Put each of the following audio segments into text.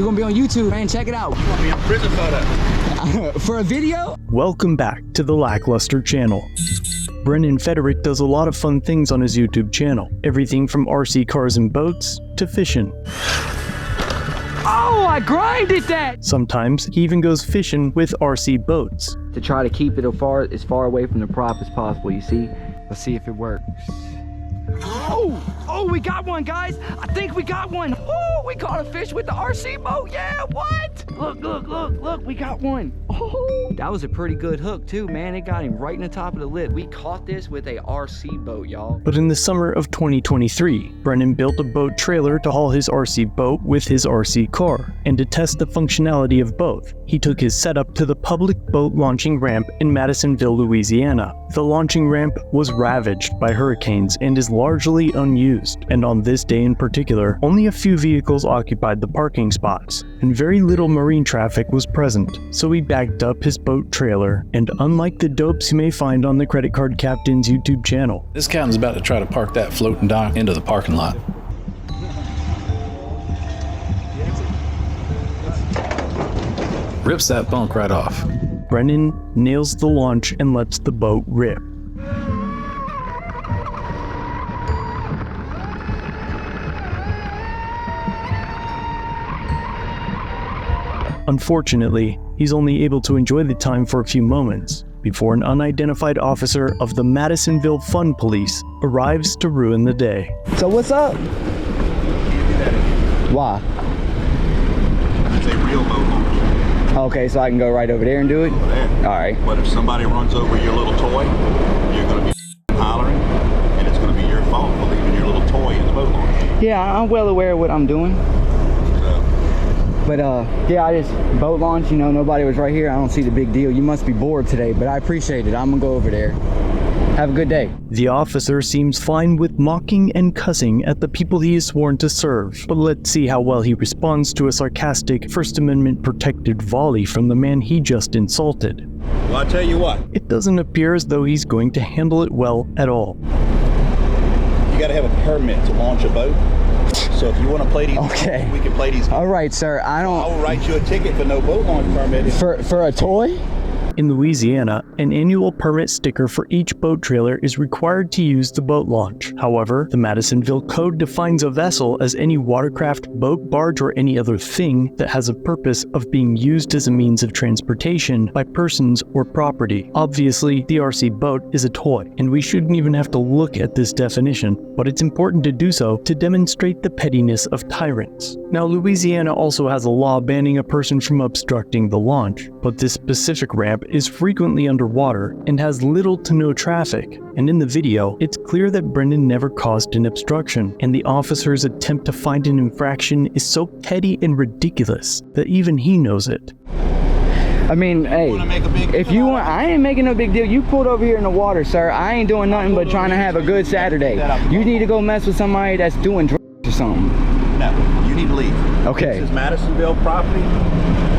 You're gonna be on YouTube, man. Check it out. You want me in prison for that? For a video? Welcome back to the LackLuster channel. Brennan Frederick does a lot of fun things on his YouTube channel. Everything from RC cars and boats to fishing. Oh, I grinded that! Sometimes he even goes fishing with RC boats. To try to keep it as far away from the prop as possible, you see? Let's see if it works. Oh, we got one, guys. I think we got one. Oh, we caught a fish with the RC boat. Yeah, what? Look, we got one. Oh, that was a pretty good hook too, man. It got him right in the top of the lid. We caught this with a RC boat, y'all. But in the summer of 2023, Brennan built a boat trailer to haul his RC boat with his RC car. And to test the functionality of both, he took his setup to the public boat launching ramp in Madisonville, Louisiana. The launching ramp was ravaged by hurricanes and is largely unused, and on this day in particular, only a few vehicles occupied the parking spots, and very little marine traffic was present, so he backed up his boat trailer, and unlike the dopes you may find on the Credit Card Captain's YouTube channel, this captain's about to try to park that floating dock into the parking lot. Rips that bunk right off. Brennan nails the launch and lets the boat rip. Unfortunately, he's only able to enjoy the time for a few moments before an unidentified officer of the Madisonville Fun Police arrives to ruin the day. So what's up? Can't do that again. Why? It's a real boat launch. Okay, so I can go right over there and do it? Over there. All right. But if somebody runs over your little toy, you're going to be hollering, and it's going to be your fault for leaving your little toy in the boat launch. Yeah, I'm well aware of what I'm doing. But yeah, I just boat launch, you know, nobody was right here. I don't see the big deal. You must be bored today, but I appreciate it. I'm gonna go over there. Have a good day. The officer seems fine with mocking and cussing at the people he is sworn to serve, but let's see how well he responds to a sarcastic First Amendment protected volley from the man he just insulted. Well, I tell you what. It doesn't appear as though he's going to handle it well at all. You got to have a permit to launch a boat. So if you want to play these, okay, we can play these. All right, sir. I'll write you a ticket for no boat launch permit. For a toy? In Louisiana, an annual permit sticker for each boat trailer is required to use the boat launch. However, the Madisonville Code defines a vessel as any watercraft, boat, barge, or any other thing that has a purpose of being used as a means of transportation by persons or property. Obviously, the RC boat is a toy, and we shouldn't even have to look at this definition, but it's important to do so to demonstrate the pettiness of tyrants. Now, Louisiana also has a law banning a person from obstructing the launch, but this specific ramp is frequently underwater and has little to no traffic, and in the video, it's clear that Brennan never caused an obstruction, and the officer's attempt to find an infraction is so petty and ridiculous that even he knows it. I mean, hey, if you want, I ain't making no big deal. You pulled over here in the water, sir. I ain't doing nothing but trying to have a good Saturday. You need to go mess with somebody that's doing drugs or something. No, you need to leave. Okay. This is Madisonville property.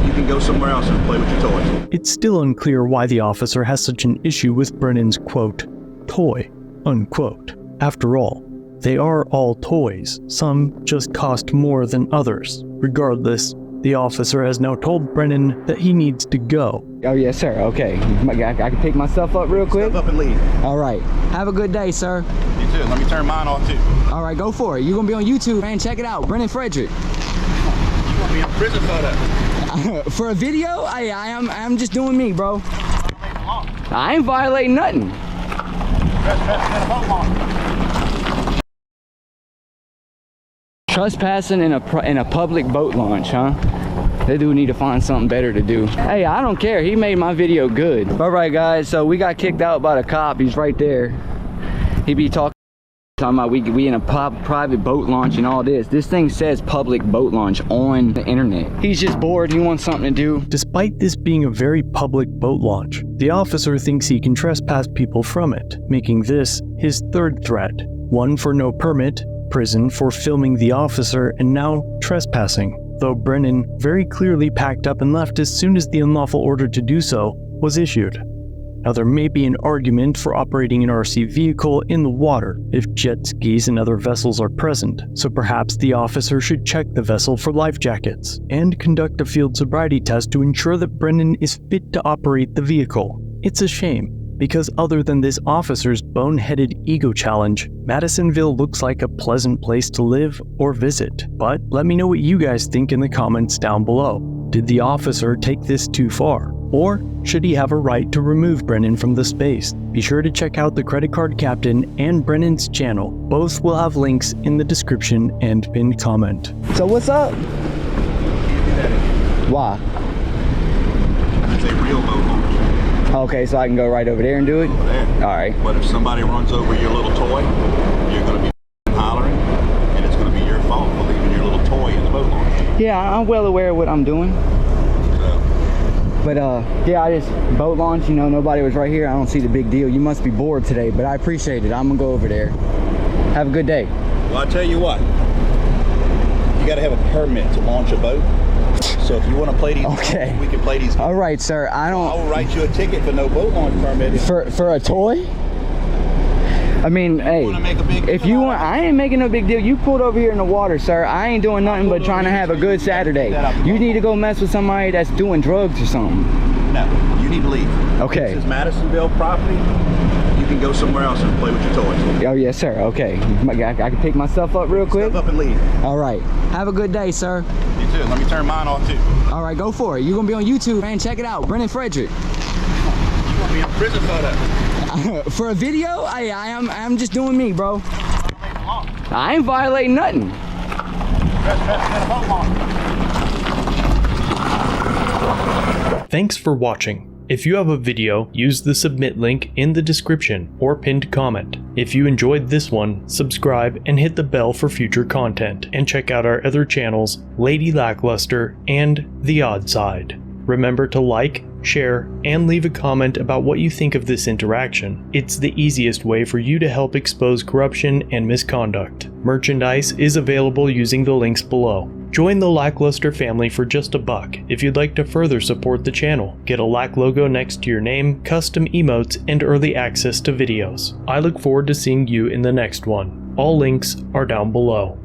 You can go somewhere else and play with your toys. It's still unclear why the officer has such an issue with Brennan's quote, toy, unquote. After all, they are all toys. Some just cost more than others. Regardless, the officer has now told Brennan that he needs to go. Oh, yes, sir. Okay. I can pick myself up real quick? Step up and leave. All right. Have a good day, sir. You too. Let me turn mine off, too. All right, go for it. You're going to be on YouTube, man. Check it out. Brennan Frederick. You want me in prison for that? For a video? I'm just doing me, bro. I ain't violating nothing. Trespassing in a public boat launch, huh? They do need to find something better to do. Hey, I don't care. He made my video good. All right, guys. So we got kicked out by the cop. He's right there. He be talking about we in a private boat launch and all this. This thing says public boat launch on the internet. He's just bored. He wants something to do. Despite this being a very public boat launch, the officer thinks he can trespass people from it, making this his third threat. One for no permit, prison for filming the officer, and now trespassing. Though Brennan very clearly packed up and left as soon as the unlawful order to do so was issued. Now, there may be an argument for operating an RC vehicle in the water if jet skis and other vessels are present, so perhaps the officer should check the vessel for life jackets and conduct a field sobriety test to ensure that Brennan is fit to operate the vehicle. It's a shame, because other than this officer's boneheaded ego challenge, Madisonville looks like a pleasant place to live or visit. But let me know what you guys think in the comments down below. Did the officer take this too far? Or should he have a right to remove Brennan from the space? Be sure to check out the Credit Card Captain and Brennan's channel. Both will have links in the description and pinned comment. So what's up? Why? It's a real boat launch. Okay, so I can go right over there and do it? Over there. All right. But if somebody runs over your little toy, you're going to be hollering, and it's going to be your fault for leaving your little toy in the boat launch. Yeah, I'm well aware of what I'm doing. But yeah, I just boat launch, you know, nobody was right here. I don't see the big deal. You must be bored today, but I appreciate it. I'm gonna go over there. Have a good day. Well, I tell you what, you got to have a permit to launch a boat. So if you want to play these, okay, we can play these. All right, sir. I will write you a ticket for no boat launch permit. For a toy? I mean, hey, if you want, I ain't making no big deal. You pulled over here in the water, sir. I ain't doing nothing but trying to have a good Saturday. You need to go mess with somebody that's doing drugs or something. No, you need to leave. Okay. This is Madisonville property. You can go somewhere else and play with your toys. Oh, yes, sir. Okay. I can pick myself up real quick? Step up and leave. All right. Have a good day, sir. You too. Let me turn mine off, too. All right, go for it. You're going to be on YouTube, man. Check it out. Brennan Frederick. You want me in prison photo? For a video? I'm just doing me, bro. I ain't violating nothing. Thanks for watching. If you have a video, use the submit link in the description or pinned comment. If you enjoyed this one, subscribe and hit the bell for future content, and check out our other channels, Lady Lackluster and The Odd Side. Remember to like, share, and leave a comment about what you think of this interaction. It's the easiest way for you to help expose corruption and misconduct. Merchandise is available using the links below. Join the Lackluster family for just $1 if you'd like to further support the channel. Get a Lack logo next to your name, custom emotes, and early access to videos. I look forward to seeing you in the next one. All links are down below.